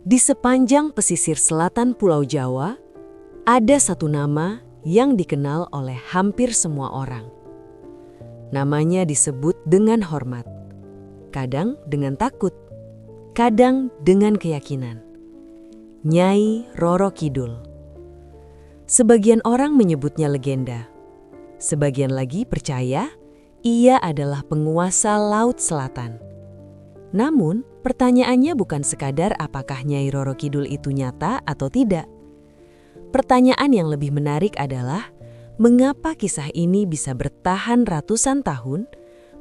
Di sepanjang pesisir selatan Pulau Jawa, ada satu nama yang dikenal oleh hampir semua orang. Namanya disebut dengan hormat, kadang dengan takut, kadang dengan keyakinan. Nyai Roro Kidul. Sebagian orang menyebutnya legenda. Sebagian lagi percaya ia adalah penguasa Laut Selatan. Namun, pertanyaannya bukan sekadar apakah Nyai Roro Kidul itu nyata atau tidak. Pertanyaan yang lebih menarik adalah mengapa kisah ini bisa bertahan ratusan tahun,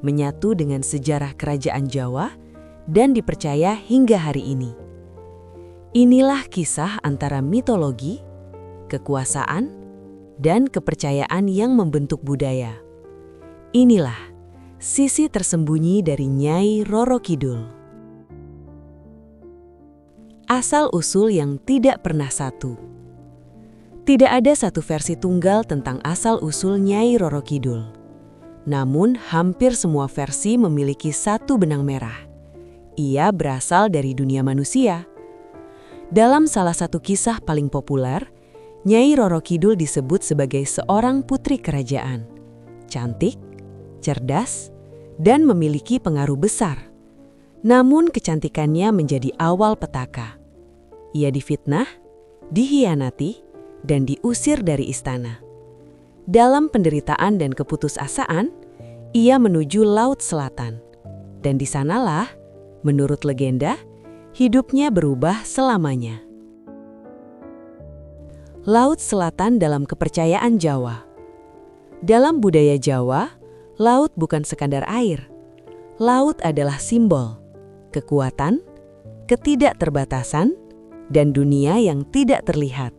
menyatu dengan sejarah kerajaan Jawa, dan dipercaya hingga hari ini. Inilah kisah antara mitologi, kekuasaan, dan kepercayaan yang membentuk budaya. Inilah sisi tersembunyi dari Nyai Roro Kidul. Asal-usul yang tidak pernah satu. Tidak ada satu versi tunggal tentang asal-usul Nyai Roro Kidul. Namun, hampir semua versi memiliki satu benang merah. Ia berasal dari dunia manusia. Dalam salah satu kisah paling populer, Nyai Roro Kidul disebut sebagai seorang putri kerajaan. Cantik, cerdas, dan memiliki pengaruh besar. Namun kecantikannya menjadi awal petaka. Ia difitnah, dihianati, dan diusir dari istana. Dalam penderitaan dan keputusasaan, ia menuju Laut Selatan. Dan di sanalah, menurut legenda, hidupnya berubah selamanya. Laut Selatan dalam kepercayaan Jawa. Dalam budaya Jawa, laut bukan sekadar air. Laut adalah simbol kekuatan, ketidakterbatasan, dan dunia yang tidak terlihat.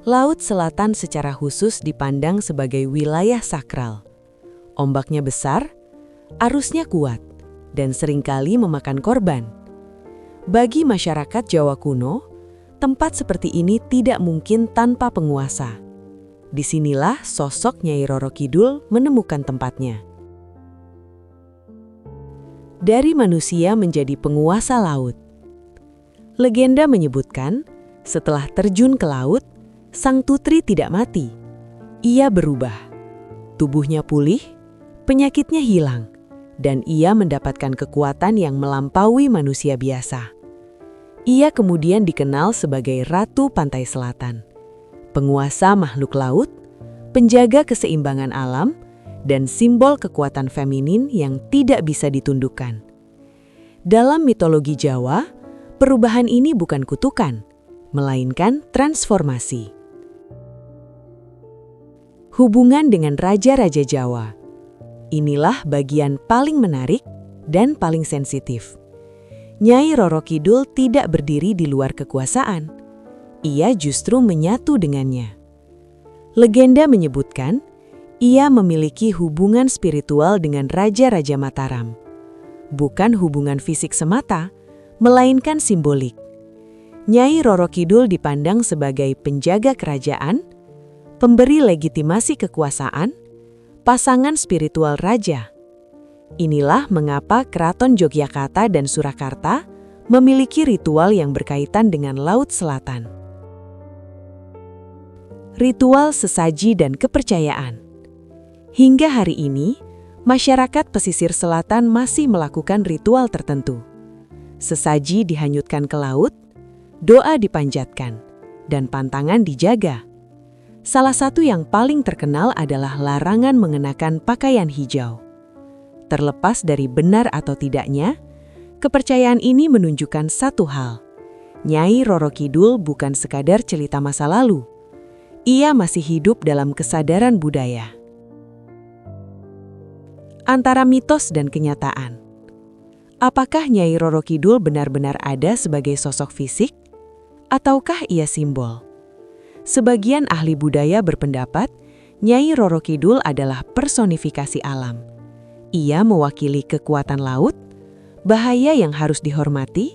Laut Selatan secara khusus dipandang sebagai wilayah sakral. Ombaknya besar, arusnya kuat, dan seringkali memakan korban. Bagi masyarakat Jawa kuno, tempat seperti ini tidak mungkin tanpa penguasa. Disinilah sosok Nyai Roro Kidul menemukan tempatnya. Dari manusia menjadi penguasa laut. Legenda menyebutkan, setelah terjun ke laut, sang putri tidak mati. Ia berubah. Tubuhnya pulih, penyakitnya hilang, dan ia mendapatkan kekuatan yang melampaui manusia biasa. Ia kemudian dikenal sebagai Ratu Pantai Selatan, penguasa makhluk laut, penjaga keseimbangan alam, dan simbol kekuatan feminin yang tidak bisa ditundukkan. Dalam mitologi Jawa, perubahan ini bukan kutukan, melainkan transformasi. Hubungan dengan raja-raja Jawa. Inilah bagian paling menarik dan paling sensitif. Nyai Roro Kidul tidak berdiri di luar kekuasaan. Ia justru menyatu dengannya. Legenda menyebutkan, ia memiliki hubungan spiritual dengan Raja-Raja Mataram. Bukan hubungan fisik semata, melainkan simbolik. Nyai Roro Kidul dipandang sebagai penjaga kerajaan, pemberi legitimasi kekuasaan, pasangan spiritual raja. Inilah mengapa Keraton Yogyakarta dan Surakarta memiliki ritual yang berkaitan dengan Laut Selatan. Ritual sesaji dan kepercayaan. Hingga hari ini, masyarakat pesisir selatan masih melakukan ritual tertentu. Sesaji dihanyutkan ke laut, doa dipanjatkan, dan pantangan dijaga. Salah satu yang paling terkenal adalah larangan mengenakan pakaian hijau. Terlepas dari benar atau tidaknya, kepercayaan ini menunjukkan satu hal. Nyai Roro Kidul bukan sekadar cerita masa lalu. Ia masih hidup dalam kesadaran budaya. Antara mitos dan kenyataan. Apakah Nyai Roro Kidul benar-benar ada sebagai sosok fisik? Ataukah ia simbol? Sebagian ahli budaya berpendapat, Nyai Roro Kidul adalah personifikasi alam. Ia mewakili kekuatan laut, bahaya yang harus dihormati,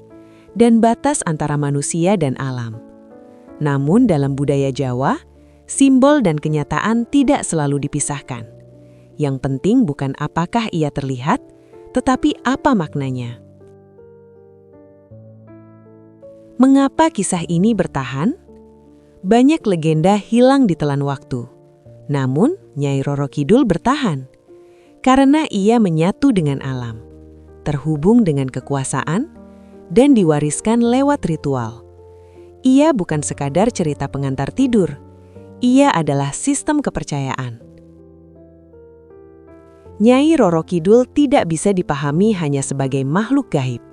dan batas antara manusia dan alam. Namun dalam budaya Jawa, simbol dan kenyataan tidak selalu dipisahkan. Yang penting bukan apakah ia terlihat, tetapi apa maknanya. Mengapa kisah ini bertahan? Banyak legenda hilang ditelan waktu. Namun, Nyai Roro Kidul bertahan. Karena ia menyatu dengan alam, terhubung dengan kekuasaan, dan diwariskan lewat ritual. Ia bukan sekadar cerita pengantar tidur. Ia adalah sistem kepercayaan. Nyai Roro Kidul tidak bisa dipahami hanya sebagai makhluk gaib.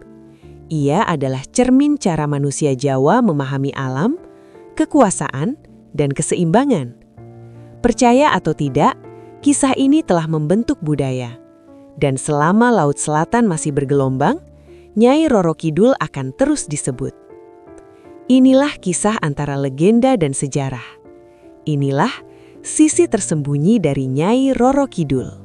Ia adalah cermin cara manusia Jawa memahami alam, kekuasaan, dan keseimbangan. Percaya atau tidak, kisah ini telah membentuk budaya. Dan selama Laut Selatan masih bergelombang, Nyai Roro Kidul akan terus disebut. Inilah kisah antara legenda dan sejarah. Inilah sisi tersembunyi dari Nyai Roro Kidul.